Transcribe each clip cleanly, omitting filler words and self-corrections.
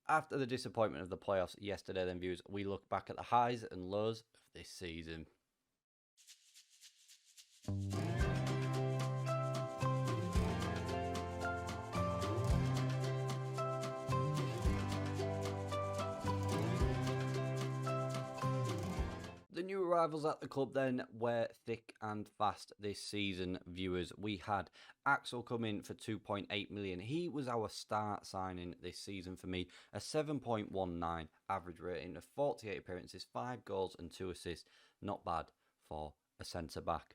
After the disappointment of the playoffs yesterday, then viewers, we look back at the highs and lows of this season. The new arrivals at the club then were thick and fast this season, viewers. We had Axel come in for 2.8 million. He was our start signing this season for me. A 7.19 average rating of 48 appearances, 5 goals and 2 assists. Not bad for a centre-back.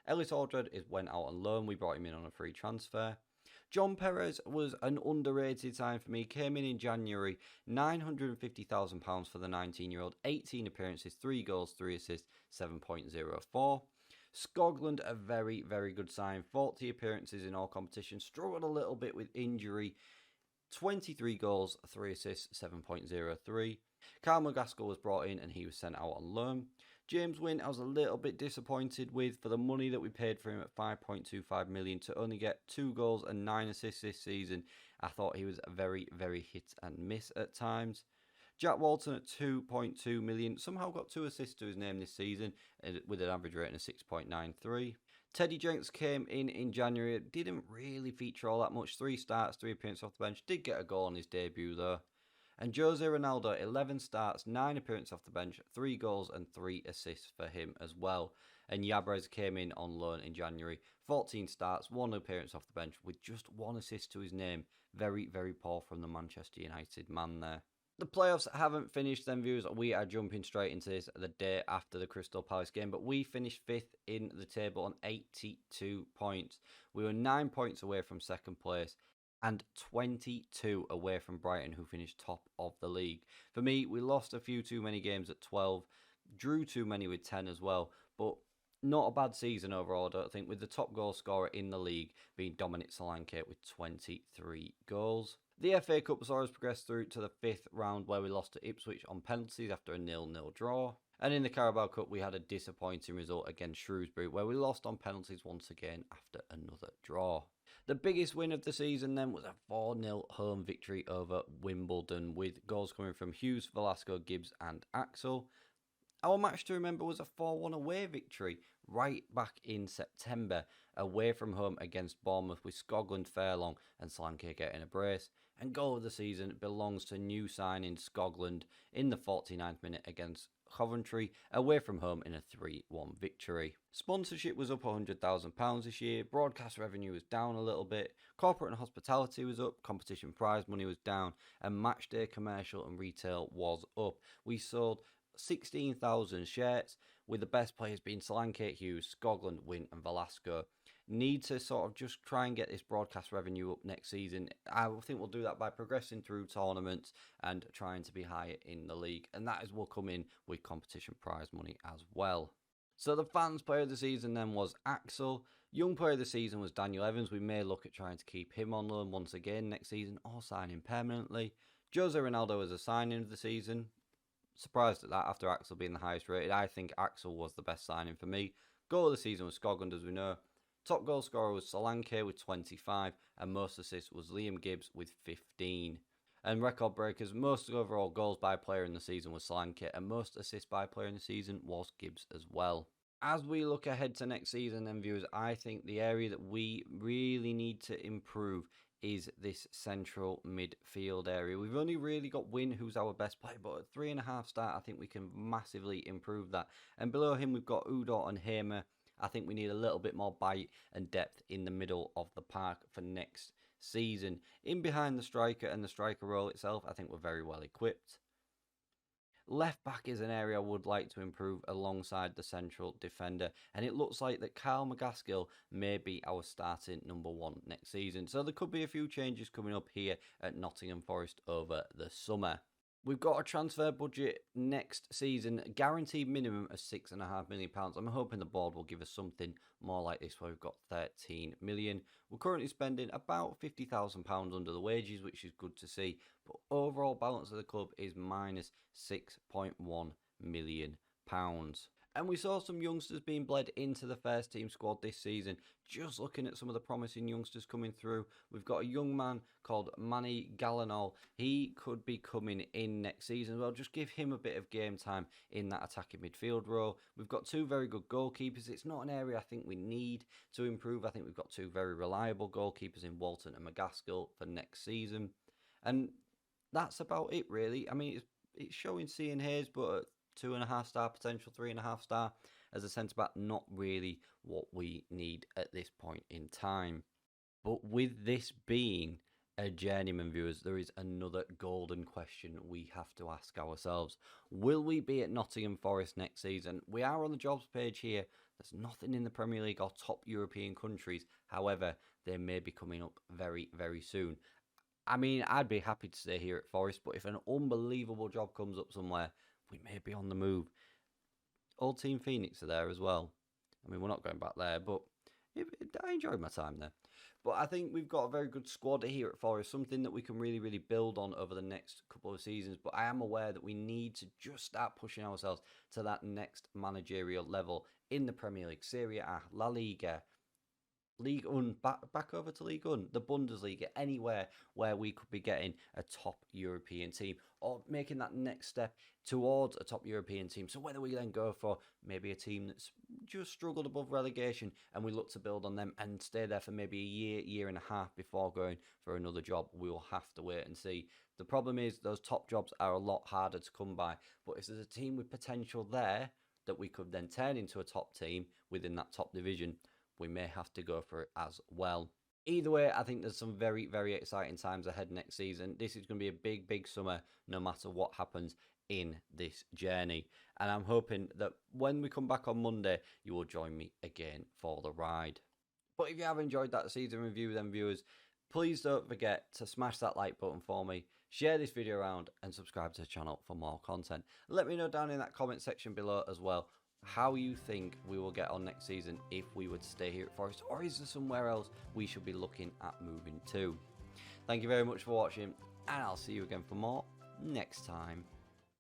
Ellis Aldred went out on loan. We brought him in on a free transfer. John Perez was an underrated sign for me. Came in January, £950,000 for the 19-year-old. 18 appearances, 3 goals, 3 assists, 7.04. Skoglund, a very, very good sign. 40 appearances in all competitions. Struggled a little bit with injury. 23 goals, 3 assists, 7.03. Carl McGaskill was brought in and he was sent out on loan. James Wynn, I was a little bit disappointed with for the money that we paid for him at 5.25 million to only get 2 goals and 9 assists this season. I thought he was very, very hit and miss at times. Jack Walton at 2.2 million, somehow got 2 assists to his name this season with an average rating of 6.93. Teddy Jenks came in January, didn't really feature all that much. 3 starts, 3 appearances off the bench, did get a goal on his debut though. And Jose Ronaldo, 11 starts, 9 appearances off the bench, 3 goals and 3 assists for him as well. And Yabres came in on loan in January, 14 starts, 1 appearance off the bench with just 1 assist to his name. Very, very poor from the Manchester United man there. The playoffs haven't finished then, viewers. We are jumping straight into this the day after the Crystal Palace game, but we finished 5th in the table on 82 points. We were 9 points away from second place and 22 away from Brighton, who finished top of the league. For me, we lost a few too many games at 12, drew too many with 10 as well, but not a bad season overall, I don't think, with the top goal scorer in the league being Dominic Solanke with 23 goals. The FA Cup saw us progress through to the 5th round, where we lost to Ipswich on penalties after a 0-0 draw. And in the Carabao Cup, we had a disappointing result against Shrewsbury, where we lost on penalties once again after another draw. The biggest win of the season then was a 4-0 home victory over Wimbledon, with goals coming from Hughes, Velasco, Gibbs and Axel. Our match to remember was a 4-1 away victory right back in September, away from home against Bournemouth, with Skoglund, Fairlong and Solanke getting a brace. And goal of the season belongs to new signing Skoglund in the 49th minute against Coventry, away from home in a 3-1 victory. Sponsorship was up £100,000 this year, broadcast revenue was down a little bit, corporate and hospitality was up, competition prize money was down, and matchday commercial and retail was up. We sold 16,000 shirts, with the best players being Solanke, Hughes, Skoglund, Wynn and Velasco. Need to sort of just try and get this broadcast revenue up next season. I think we'll do that by progressing through tournaments and trying to be higher in the league, and that will come in with competition prize money as well. So the fans player of the season then was Axel. Young player of the season was Daniel Evans. We may look at trying to keep him on loan once again next season or sign him permanently. Jose Ronaldo was a signing of the season. Surprised at that after Axel being the highest rated. I think Axel was the best signing for me. Goal of the season was Skoglund, as we know. Top goal scorer was Solanke with 25, and most assists was Liam Gibbs with 15. And record breakers, most overall goals by player in the season was Solanke, and most assists by player in the season was Gibbs as well. As we look ahead to next season then, viewers, I think the area that we really need to improve is this central midfield area. We've only really got Wynn, who's our best player, but at 3.5 star, I think we can massively improve that. And below him, we've got Udot and Hamer. I think we need a little bit more bite and depth in the middle of the park for next season. In behind the striker and the striker role itself, I think we're very well equipped. Left back is an area I would like to improve alongside the central defender, and it looks like that Carl McGaskill may be our starting number 1 next season. So there could be a few changes coming up here at Nottingham Forest over the summer. We've got a transfer budget next season, guaranteed minimum of £6.5 million. I'm hoping the board will give us something more like this, where we've got 13 million. We're currently spending about £50,000 under the wages, which is good to see. But overall balance of the club is minus £6.1 million. And we saw some youngsters being bled into the first team squad this season. Just looking at some of the promising youngsters coming through, we've got a young man called Manny Gallinol. He could be coming in next season. Well, just give him a bit of game time in that attacking midfield role. We've got two very good goalkeepers. It's not an area I think we need to improve. I think we've got two very reliable goalkeepers in Walton and McGaskill for next season. And that's about it, really. I mean, it's showing Cian Hayes, but 2.5 star potential, 3.5 star as a centre back, not really what we need at this point in time. But with this being a journeyman, viewers, there is another golden question we have to ask ourselves. Will we be at Nottingham Forest next season? We are on the jobs page here. There's nothing in the Premier League or top European countries. However, they may be coming up very, very soon. I mean, I'd be happy to stay here at Forest, but if an unbelievable job comes up somewhere, we may be on the move. Old Team Phoenix are there as well. I mean, we're not going back there, but I enjoyed my time there. But I think we've got a very good squad here at Forest, something that we can really, really build on over the next couple of seasons. But I am aware that we need to just start pushing ourselves to that next managerial level in the Premier League, Serie A, La Liga, League One, back over to League One, the Bundesliga, anywhere where we could be getting a top European team or making that next step towards a top European team. So whether we then go for maybe a team that's just struggled above relegation and we look to build on them and stay there for maybe a year and a half before going for another job, we will have to wait and see. The problem is those top jobs are a lot harder to come by. But if there's a team with potential there that we could then turn into a top team within that top division, we may have to go for it as well. Either way, I think there's some very, very exciting times ahead next season. This is going to be a big, big summer, no matter what happens in this journey. And I'm hoping that when we come back on Monday, you will join me again for the ride. But if you have enjoyed that season review, then viewers, please don't forget to smash that like button for me, share this video around, and subscribe to the channel for more content. Let me know down in that comment section below as well how you think we will get on next season if we were to stay here at Forest, or is there somewhere else we should be looking at moving to? Thank you very much for watching, and I'll see you again for more next time.